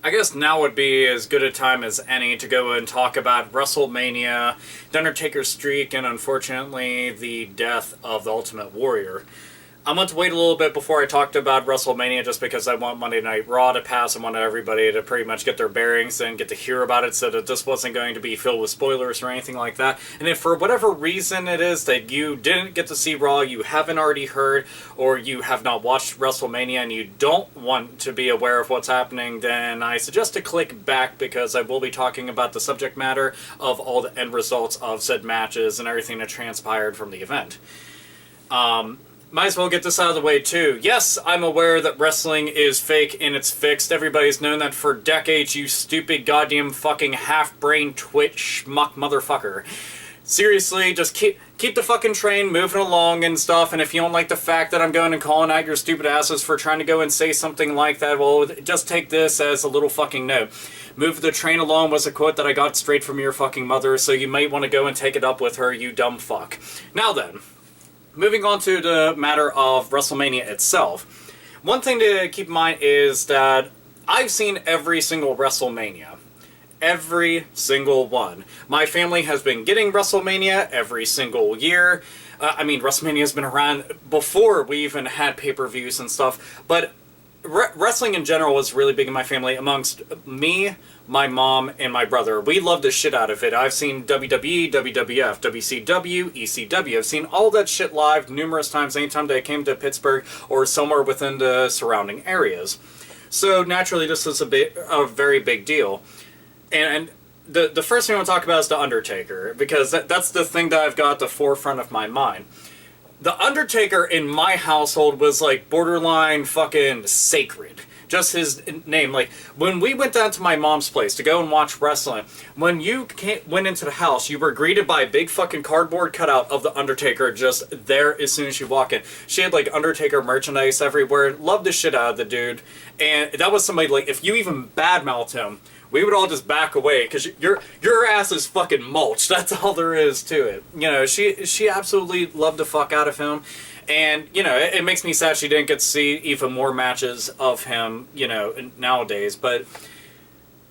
I guess now would be as good a time as any to go and talk about WrestleMania, the Undertaker's streak, and unfortunately the death of the Ultimate Warrior. I want to wait a little bit before I talked about WrestleMania just because I want Monday Night Raw to pass. I wanted everybody to pretty much get their bearings and get to hear about it so that this wasn't going to be filled with spoilers or anything like that. And if for whatever reason it is that you didn't get to see Raw, you haven't already heard, or you have not watched WrestleMania and you don't want to be aware of what's happening, then I suggest to click back because I will be talking about the subject matter of all the end results of said matches and everything that transpired from the event. Might as well get this out of the way, too. Yes, I'm aware that wrestling is fake and it's fixed. Everybody's known that for decades, you stupid goddamn fucking half-brain twitch schmuck motherfucker. Seriously, just keep the fucking train moving along and stuff, and if you don't like the fact that I'm going and calling out your stupid asses for trying to go and say something like that, well, just take this as a little fucking note. Move the train along was a quote that I got straight from your fucking mother, so you might want to go and take it up with her, you dumb fuck. Now then. Moving on to the matter of WrestleMania itself, one thing to keep in mind is that I've seen every single WrestleMania. Every single one. My family has been getting WrestleMania every single year. WrestleMania has been around before we even had pay-per-views and stuff, but wrestling in general was really big in my family amongst me, my mom, and my brother. We love the shit out of it. I've seen WWE, WWF, WCW, ECW. I've seen all that shit live numerous times anytime that I came to Pittsburgh or somewhere within the surrounding areas. So naturally this is a very big deal. And the first thing I want to talk about is The Undertaker, because that's the thing that I've got at the forefront of my mind. The Undertaker in my household was like borderline fucking sacred. Just his name. Like, when we went down to my mom's place to go and watch wrestling, when you went into the house, you were greeted by a big fucking cardboard cutout of The Undertaker just there as soon as you walk in. She had, like, Undertaker merchandise everywhere. Loved the shit out of the dude. And that was somebody, like, if you even badmouthed him, we would all just back away, because your ass is fucking mulch. That's all there is to it. You know, she absolutely loved the fuck out of him. And, you know, it makes me sad she didn't get to see even more matches of him, you know, nowadays. But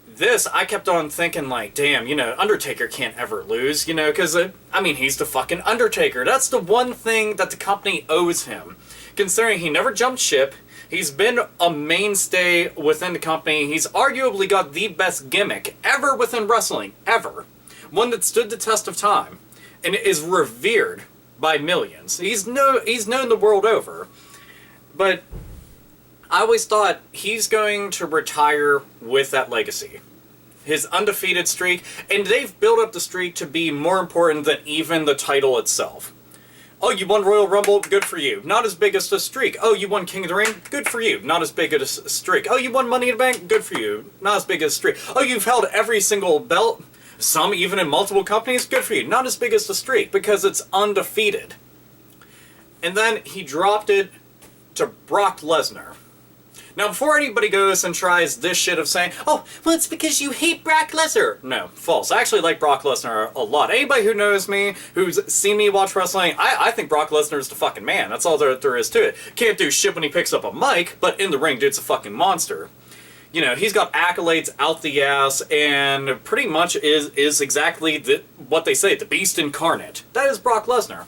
this, I kept on thinking, like, damn, you know, Undertaker can't ever lose, you know, because, he's the fucking Undertaker. That's the one thing that the company owes him. Considering he never jumped ship, he's been a mainstay within the company, he's arguably got the best gimmick ever within wrestling, ever. One that stood the test of time, and is revered by millions. He's known the world over. But I always thought he's going to retire with that legacy. His undefeated streak, and they've built up the streak to be more important than even the title itself. Oh, you won Royal Rumble? Good for you. Not as big as the streak. Oh, you won King of the Ring? Good for you. Not as big as a streak. Oh, you won Money in the Bank? Good for you. Not as big as a streak. Oh, you've held every single belt? Some even in multiple companies? Good for you. Not as big as the streak, because it's undefeated. And then he dropped it to Brock Lesnar. Now, before anybody goes and tries this shit of saying, oh, well, it's because you hate Brock Lesnar. No, false. I actually like Brock Lesnar a lot. Anybody who knows me, who's seen me watch wrestling, I think Brock Lesnar's the fucking man. That's all there is to it. Can't do shit when he picks up a mic, but in the ring, dude's a fucking monster. You know, he's got accolades out the ass, and pretty much is exactly what they say, the beast incarnate. That is Brock Lesnar.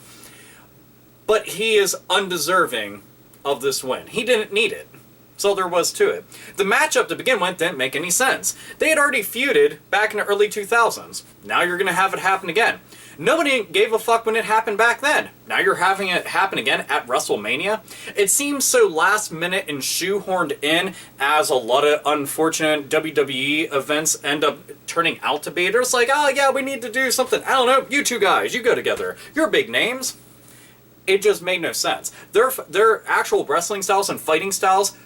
But he is undeserving of this win. He didn't need it. That's all there was to it. The matchup to begin with didn't make any sense. They had already feuded back in the early 2000s. Now you're going to have it happen again. Nobody gave a fuck when it happened back then. Now you're having it happen again at WrestleMania? It seems so last minute and shoehorned in, as a lot of unfortunate WWE events end up turning out to be. They're just like, oh yeah, we need to do something. I don't know, you two guys, you go together. You're big names. It just made no sense. Their actual wrestling styles and fighting styles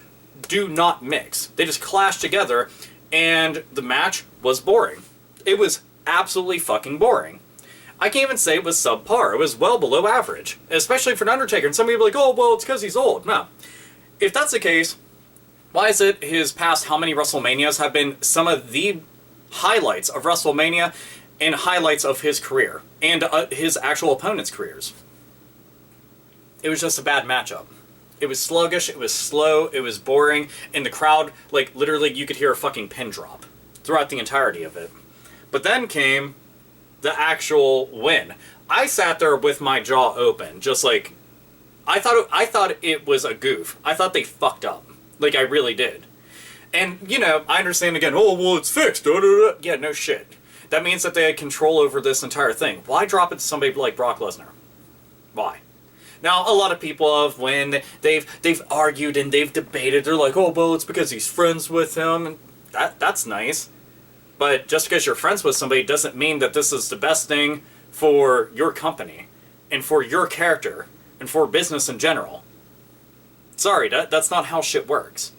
do not mix. They just clash together, and the match was boring. It was absolutely fucking boring. I can't even say it was subpar. It was well below average, especially for an Undertaker. And some people are like, oh, well, it's because he's old. No. If that's the case, why is it his past how many WrestleManias have been some of the highlights of WrestleMania and highlights of his career and his actual opponents' careers? It was just a bad matchup. It was sluggish, it was slow, it was boring, and the crowd, like, literally you could hear a fucking pin drop throughout the entirety of it. But then came the actual win. I sat there with my jaw open, just like, I thought it was a goof. I thought they fucked up. Like, I really did. And, you know, I understand again, oh, well, it's fixed. Yeah, no shit. That means that they had control over this entire thing. Why drop it to somebody like Brock Lesnar? Why? Now, a lot of people have, when they've argued and they've debated, they're like, oh, well, it's because he's friends with him. And that's nice. But just because you're friends with somebody doesn't mean that this is the best thing for your company and for your character and for business in general. Sorry, that's not how shit works.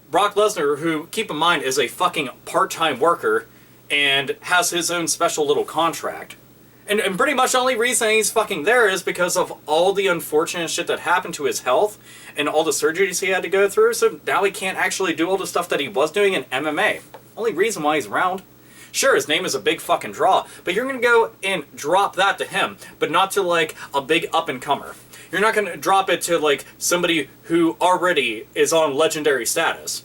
Brock Lesnar, who, keep in mind, is a fucking part-time worker and has his own special little contract. And pretty much the only reason he's fucking there is because of all the unfortunate shit that happened to his health and all the surgeries he had to go through, so now he can't actually do all the stuff that he was doing in MMA. Only reason why he's around. Sure, his name is a big fucking draw, but you're gonna go and drop that to him, but not to, like, a big up-and-comer. You're not gonna drop it to, like, somebody who already is on legendary status.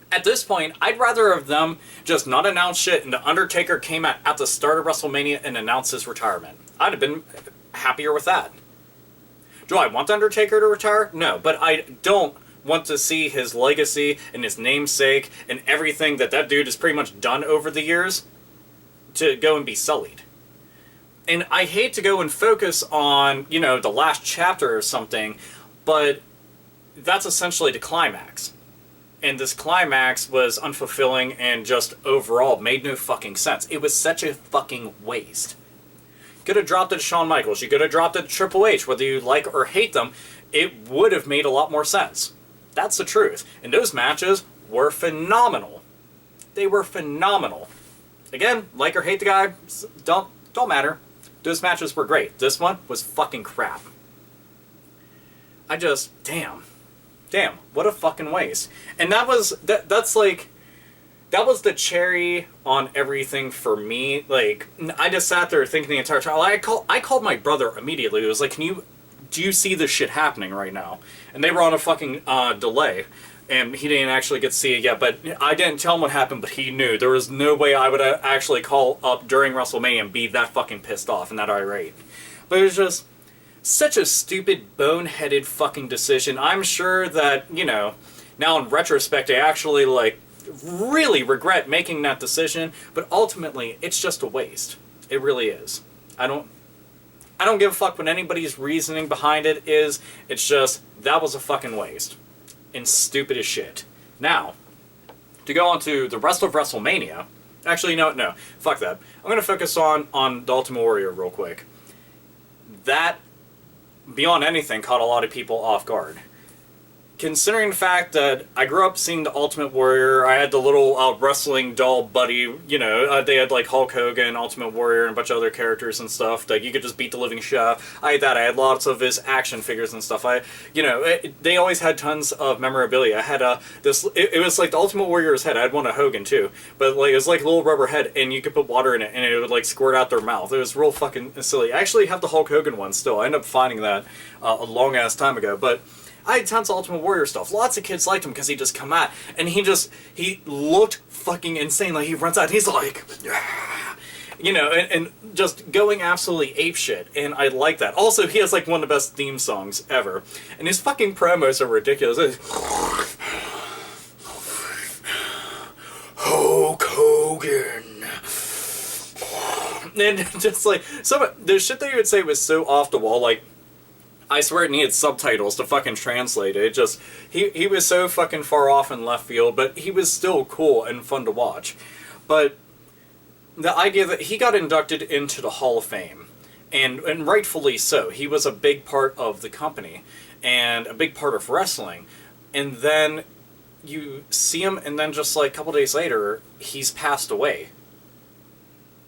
At this point, I'd rather have them just not announce shit and the Undertaker came at the start of WrestleMania and announced his retirement. I'd have been happier with that. Do I want the Undertaker to retire? No, but I don't want to see his legacy and his namesake and everything that dude has pretty much done over the years to go and be sullied. And I hate to go and focus on, you know, the last chapter or something, but that's essentially the climax. And this climax was unfulfilling and just overall made no fucking sense. It was such a fucking waste. Could have dropped it to Shawn Michaels. You could have dropped it to Triple H. Whether you like or hate them, it would have made a lot more sense. That's the truth. And those matches were phenomenal. They were phenomenal. Again, like or hate the guy, don't matter. Those matches were great. This one was fucking crap. Damn, what a fucking waste. And that was the cherry on everything for me. Like, I just sat there thinking the entire time. I called my brother immediately. It was like, do you see this shit happening right now? And they were on a fucking delay. And he didn't actually get to see it yet, but I didn't tell him what happened, but he knew. There was no way I would actually call up during WrestleMania and be that fucking pissed off and that irate. But it was just such a stupid, boneheaded fucking decision. I'm sure that, you know, now in retrospect, I actually, like, really regret making that decision, but ultimately, it's just a waste. It really is. I don't give a fuck what anybody's reasoning behind it is. It's just, that was a fucking waste. And stupid as shit. Now, to go on to the rest of WrestleMania, actually, no, fuck that. I'm going to focus on the Ultimate Warrior real quick. That, beyond anything, caught a lot of people off guard. Considering the fact that I grew up seeing the Ultimate Warrior, I had the little wrestling doll buddy, you know, they had like Hulk Hogan, Ultimate Warrior, and a bunch of other characters and stuff, like you could just beat the living shit out. I had that, I had lots of his action figures and stuff. They always had tons of memorabilia. I had it was like the Ultimate Warrior's head. I had one of Hogan too, but like it was like a little rubber head, and you could put water in it, and it would like squirt out their mouth. It was real fucking silly. I actually have the Hulk Hogan one still. I ended up finding that a long ass time ago, but I had tons of Ultimate Warrior stuff. Lots of kids liked him because he just come out and he looked fucking insane. Like he runs out and he's like, you know, and just going absolutely apeshit. And I like that. Also, he has like one of the best theme songs ever. And his fucking promos are ridiculous. Hulk Hogan. And just like, the shit that he would say was so off the wall, like, I swear it needed subtitles to fucking translate it. It just, he was so fucking far off in left field, but he was still cool and fun to watch. But the idea that he got inducted into the Hall of Fame, and rightfully so. He was a big part of the company, and a big part of wrestling. And then you see him, and then just like a couple days later, he's passed away.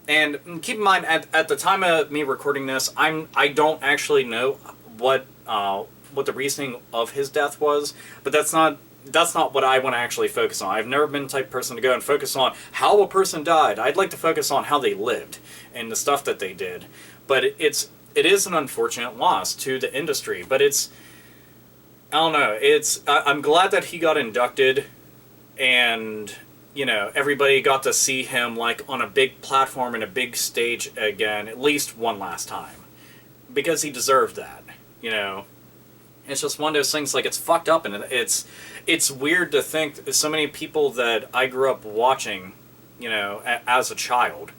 And keep in mind, at the time of me recording this, I don't actually know what the reasoning of his death was, but that's not what I want to actually focus on. I've never been the type of person to go and focus on how a person died. I'd like to focus on how they lived and the stuff that they did. But it is an unfortunate loss to the industry. But it's I don't know. I'm glad that he got inducted, and everybody got to see him like on a big platform and a big stage again, at least one last time, because he deserved that. It's just one of those things. Like, it's fucked up, and it's weird to think so many people that I grew up watching, as a child.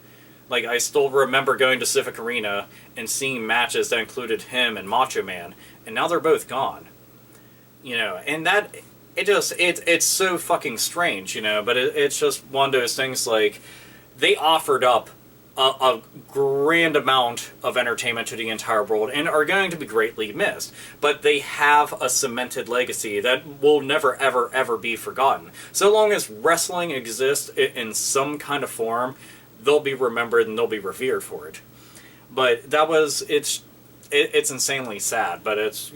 Like, I still remember going to Civic Arena and seeing matches that included him and Macho Man, and now they're both gone. And that, it's so fucking strange, but it's just one of those things. Like, they offered up a grand amount of entertainment to the entire world and are going to be greatly missed. But they have a cemented legacy that will never, ever, ever be forgotten. So long as wrestling exists in some kind of form, they'll be remembered and they'll be revered for it. But it's insanely sad. But it's,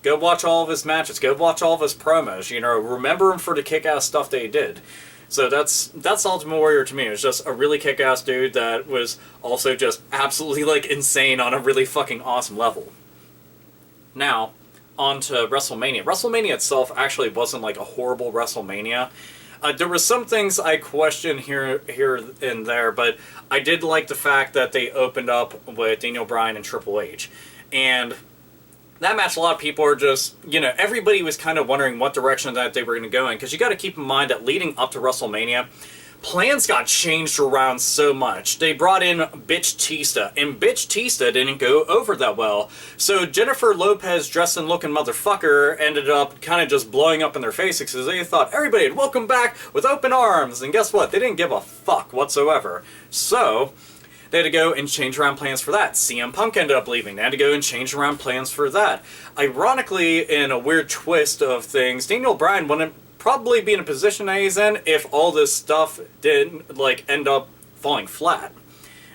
go watch all of his matches. Go watch all of his promos. Remember him for the kick-ass stuff they did. So that's Ultimate Warrior to me. It was just a really kick-ass dude that was also just absolutely, like, insane on a really fucking awesome level. Now, on to WrestleMania. WrestleMania itself actually wasn't, like, a horrible WrestleMania. There were some things I questioned here and there, but I did like the fact that they opened up with Daniel Bryan and Triple H. And that match, a lot of people are just, everybody was kind of wondering what direction that they were going to go in, because you got to keep in mind that leading up to WrestleMania, plans got changed around so much. They brought in Bitch Tista, and Bitch Tista didn't go over that well. So Jennifer Lopez, dressing looking motherfucker, ended up kind of just blowing up in their faces because they thought everybody would welcome back with open arms, and guess what? They didn't give a fuck whatsoever. So they had to go and change around plans for that. CM Punk ended up leaving. They had to go and change around plans for that. Ironically, in a weird twist of things, Daniel Bryan wouldn't probably be in a position that he's in if all this stuff didn't, like, end up falling flat.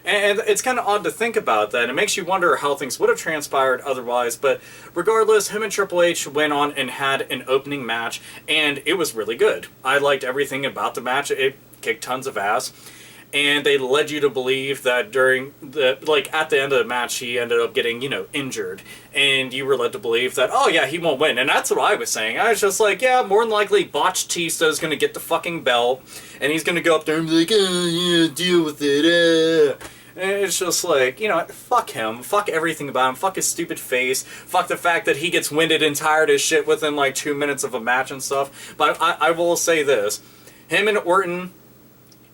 And it's kind of odd to think about that. It makes you wonder how things would have transpired otherwise. But regardless, him and Triple H went on and had an opening match, and it was really good. I liked everything about the match. It kicked tons of ass. And they led you to believe that during at the end of the match, he ended up getting, injured. And you were led to believe that, oh yeah, he won't win. And that's what I was saying. I was just like, yeah, more than likely, Botch Tista is going to get the fucking belt. And he's going to go up there and be like, oh yeah, deal with it. And it's just like, fuck him. Fuck everything about him. Fuck his stupid face. Fuck the fact that he gets winded and tired as shit within like 2 minutes of a match and stuff. But I will say this. Him and Orton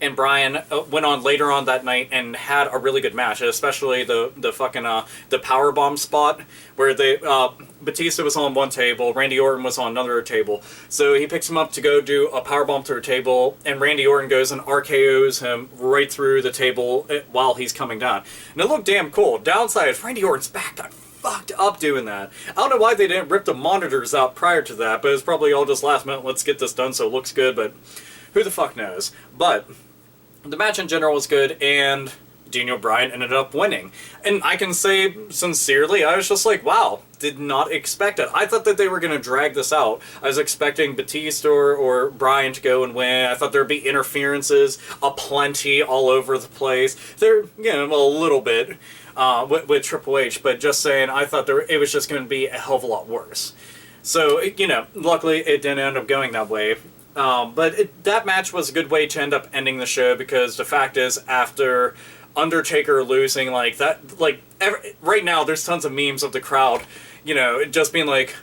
and Bryan went on later on that night and had a really good match, especially the fucking the powerbomb spot where Batista was on one table, Randy Orton was on another table. So he picks him up to go do a powerbomb through a table, and Randy Orton goes and RKO's him right through the table while he's coming down. And it looked damn cool. Downside is Randy Orton's back got fucked up doing that. I don't know why they didn't rip the monitors out prior to that, but it's probably all just last minute, let's get this done so it looks good, but who the fuck knows. But the match in general was good, and Daniel Bryan ended up winning. And I can say sincerely, I was just like, wow, did not expect it. I thought that they were going to drag this out. I was expecting Batista or Bryan to go and win. I thought there'd be interferences aplenty all over the place. There, a little bit with Triple H, but just saying, I thought it was just going to be a hell of a lot worse. So, luckily it didn't end up going that way. But that match was a good way to end up ending the show, because the fact is, after Undertaker losing like that, right now there's tons of memes of the crowd, just being like,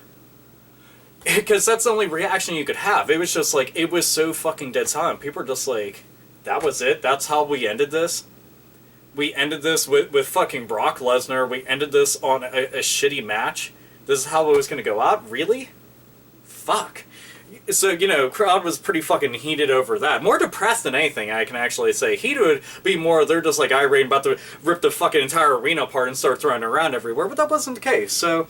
because that's the only reaction you could have. It was just like, it was so fucking dead silent. People are just like, that was it? That's how we ended this? We ended this with fucking Brock Lesnar. We ended this on a shitty match. This is how it was going to go out? Really? Fuck. So, crowd was pretty fucking heated over that. More depressed than anything, I can actually say. Heated would be more, they're just like irate about to rip the fucking entire arena apart and start throwing it around everywhere, but that wasn't the case. So,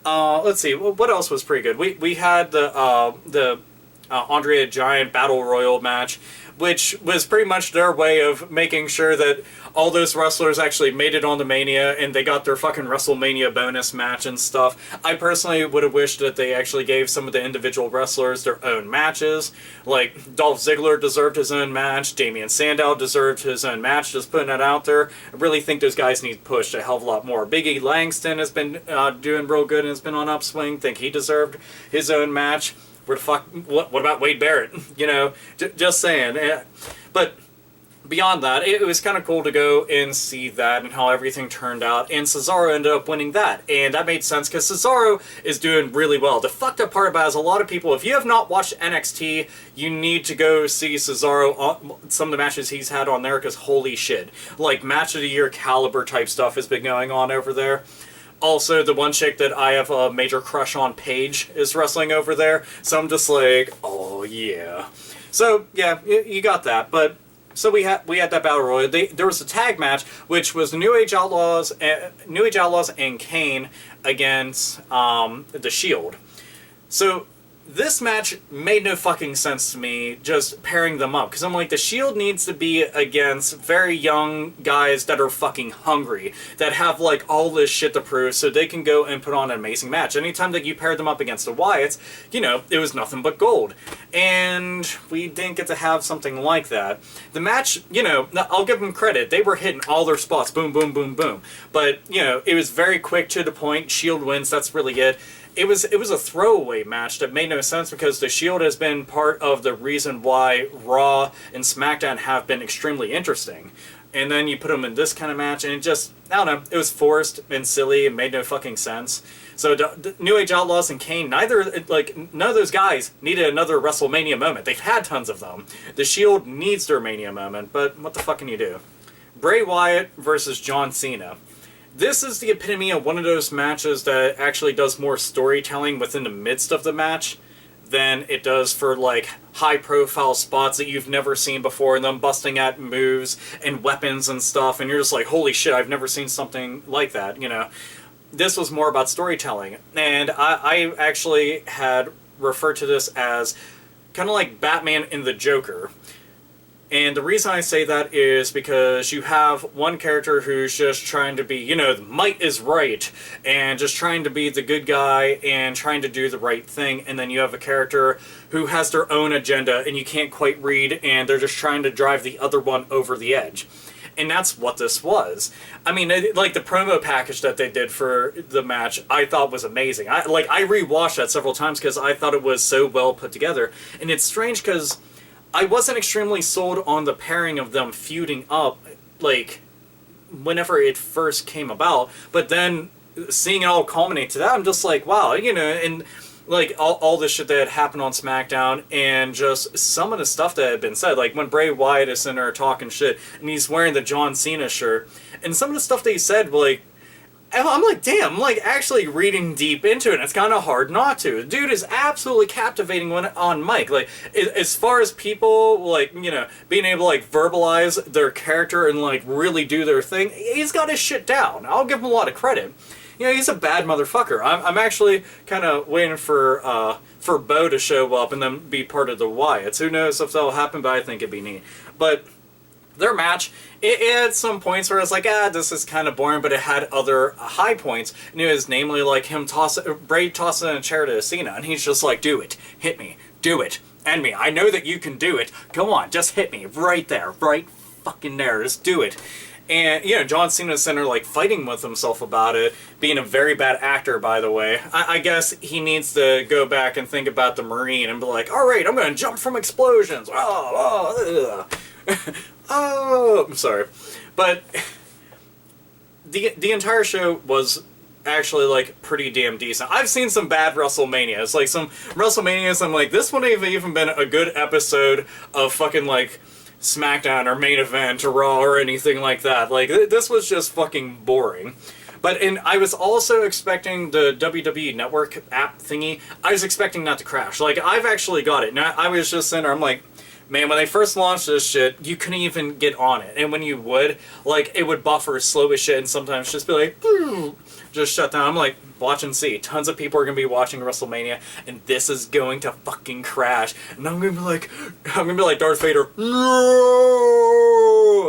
let's see, what else was pretty good? We had the Andre the Giant Battle Royal match, which was pretty much their way of making sure that all those wrestlers actually made it on the Mania and they got their fucking WrestleMania bonus match and stuff. I personally would have wished that they actually gave some of the individual wrestlers their own matches. Like, Dolph Ziggler deserved his own match, Damian Sandow deserved his own match, just putting that out there. I really think those guys need pushed a hell of a lot more. Big E Langston has been doing real good and has been on upswing. Think he deserved his own match. Where the fuck, what about Wade Barrett? You know, just saying. But beyond that, it was kind of cool to go and see that and how everything turned out. And Cesaro ended up winning that. And that made sense because Cesaro is doing really well. The fucked up part about it is a lot of people, if you have not watched NXT, you need to go see Cesaro on some of the matches he's had on there because holy shit. Like, match of the year caliber type stuff has been going on over there. Also, the one chick that I have a major crush on, Paige, is wrestling over there. So I'm just like, oh yeah. So, yeah, you got that. But, so we had that Battle Royal. There was a tag match, which was the New Age Outlaws and Kane against The Shield. So, this match made no fucking sense to me, just pairing them up. Because I'm like, The Shield needs to be against very young guys that are fucking hungry. That have, like, all this shit to prove, so they can go and put on an amazing match. Anytime that you paired them up against the Wyatts, you know, it was nothing but gold. And we didn't get to have something like that. The match, you know, I'll give them credit. They were hitting all their spots. Boom, boom, boom, boom. But, you know, it was very quick to the point. Shield wins. That's really it. It was a throwaway match that made no sense because the Shield has been part of the reason why Raw and SmackDown have been extremely interesting. And then you put them in this kind of match and it just, I don't know, it was forced and silly and made no fucking sense. So the New Age Outlaws and Kane, none of those guys needed another WrestleMania moment. They've had tons of them. The Shield needs their Mania moment, but what the fuck can you do? Bray Wyatt versus John Cena. This is the epitome of one of those matches that actually does more storytelling within the midst of the match than it does for, like, high-profile spots that you've never seen before, and them busting at moves and weapons and stuff, and you're just like, holy shit, I've never seen something like that, you know. This was more about storytelling, and I actually had referred to this as kind of like Batman and the Joker. And the reason I say that is because you have one character who's just trying to be, you know, might is right, and just trying to be the good guy and trying to do the right thing, and then you have a character who has their own agenda and you can't quite read, and they're just trying to drive the other one over the edge. And that's what this was. I mean, like, the promo package that they did for the match, I thought was amazing. I rewatched that several times because I thought it was so well put together. And it's strange because I wasn't extremely sold on the pairing of them feuding up, like, whenever it first came about. But then, seeing it all culminate to that, I'm just like, wow, you know, and, like, all this shit that had happened on SmackDown, and just some of the stuff that had been said. Like, when Bray Wyatt is in there talking shit, and he's wearing the John Cena shirt, and some of the stuff that he said, like, I'm like, damn, I'm like actually reading deep into it, and it's kind of hard not to. The dude is absolutely captivating when on mic. Like, as far as people, like, you know, being able to, like, verbalize their character and, like, really do their thing, he's got his shit down. I'll give him a lot of credit. You know, he's a bad motherfucker. I'm actually kind of waiting for Bo to show up and then be part of the Wyatts. Who knows if that'll happen, but I think it'd be neat. But their match, it had some points where I was like, this is kind of boring, but it had other high points. And it was namely like him Bray tossing a chair to Cena, and he's just like, do it, hit me, do it, end me. I know that you can do it. Go on, just hit me right there, right fucking there, just do it. And, you know, John Cena's sitting there, like, fighting with himself about it, being a very bad actor, by the way. I guess he needs to go back and think about the Marine and be like, alright, I'm gonna jump from explosions. Oh, I'm sorry. But the entire show was actually, like, pretty damn decent. I've seen some bad WrestleManias. Like, some WrestleManias, I'm like, this wouldn't have even been a good episode of fucking, like, SmackDown or Main Event or Raw or anything like that. Like, this was just fucking boring. But I was also expecting the WWE Network app thingy, I was expecting that to crash. Like, I've actually got it. Now, I was just sitting there, I'm like, man, when they first launched this shit, you couldn't even get on it. And when you would, like, it would buffer slow as shit and sometimes just be like, just shut down. I'm like, watch and see. Tons of people are going to be watching WrestleMania, and this is going to fucking crash. And I'm going to be like Darth Vader, no!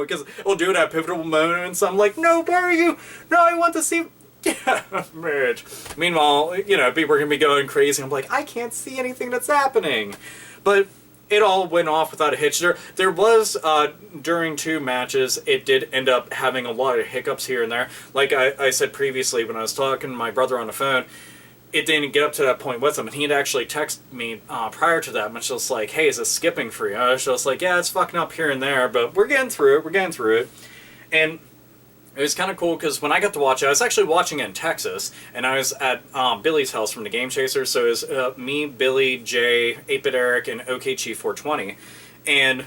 Because we'll do it at pivotal moments. I'm like, no, where are you? No, I want to see... Yeah, marriage. Meanwhile, you know, people are going to be going crazy. I'm like, I can't see anything that's happening. But it all went off without a hitch. There was, during 2 matches, it did end up having a lot of hiccups here and there. Like I said previously when I was talking to my brother on the phone, it didn't get up to that point with him. And he had actually texted me prior to that, and was just like, hey, is this skipping for you? I was just like, yeah, it's fucking up here and there, but we're getting through it. And it was kind of cool because when I got to watch it, I was actually watching it in Texas, and I was at Billy's house from the Game Chasers, so it was me, Billy, Jay, 8-Bit Eric, and OK Chief 420. And,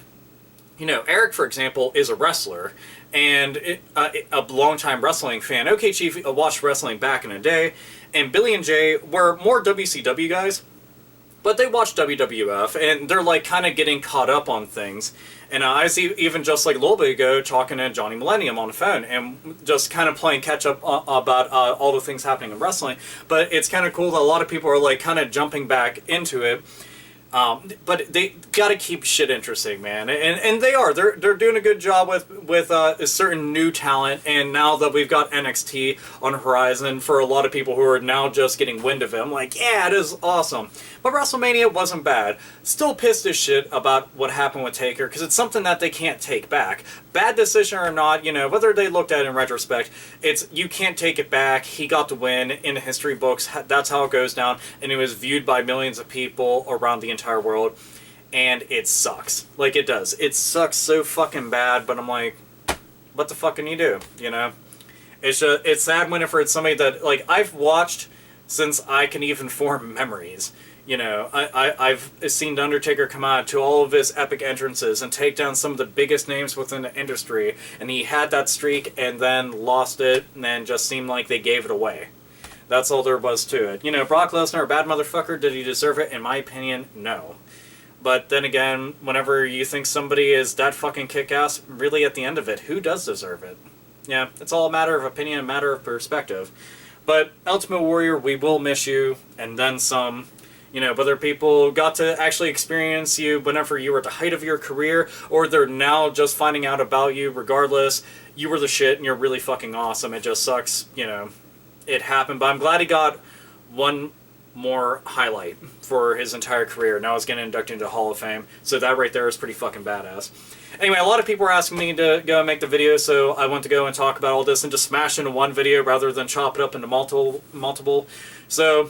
you know, Eric, for example, is a wrestler, and a longtime wrestling fan. OK Chief watched wrestling back in the day, and Billy and Jay were more WCW guys, but they watch WWF, and they're, like, kind of getting caught up on things. And I was even just, like, a little bit ago talking to Johnny Millennium on the phone, and just kind of playing catch-up about all the things happening in wrestling. But it's kind of cool that a lot of people are, like, kind of jumping back into it. But they gotta keep shit interesting, man, and they are. They're doing a good job with a certain new talent, and now that we've got NXT on the horizon, for a lot of people who are now just getting wind of it, I'm like, yeah, it is awesome. But WrestleMania wasn't bad. Still pissed as shit about what happened with Taker, because it's something that they can't take back. Bad decision or not, you know, whether they looked at it in retrospect, you can't take it back. He got the win in the history books. That's how it goes down, and it was viewed by millions of people around the entire world, and it sucks. Like, it does. It sucks so fucking bad, but I'm like, what the fuck can you do, you know? It's sad whenever it's somebody that, like, I've watched since I can even form memories. You know, I've seen The Undertaker come out to all of his epic entrances and take down some of the biggest names within the industry, and he had that streak and then lost it, and then just seemed like they gave it away. That's all there was to it. You know, Brock Lesnar, a bad motherfucker, did he deserve it? In my opinion, no. But then again, whenever you think somebody is that fucking kick-ass, really at the end of it, who does deserve it? Yeah, it's all a matter of opinion, a matter of perspective. But Ultimate Warrior, we will miss you, and then some. You know, whether people got to actually experience you whenever you were at the height of your career, or they're now just finding out about you, regardless, you were the shit and you're really fucking awesome. It just sucks, you know, it happened. But I'm glad he got one more highlight for his entire career. Now he's getting inducted into the Hall of Fame. So that right there is pretty fucking badass. Anyway, a lot of people were asking me to go and make the video, so I want to go and talk about all this and just smash into one video rather than chop it up into multiple. So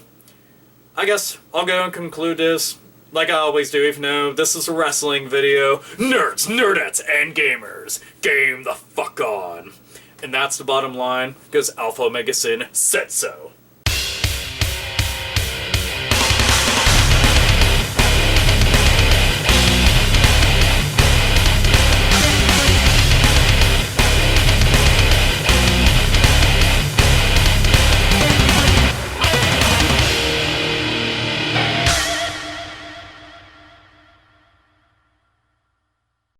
I guess I'll go and conclude this, like I always do, even though this is a wrestling video. Nerds, nerdettes, and gamers, game the fuck on. And that's the bottom line, because AlphaOmegaSin said so.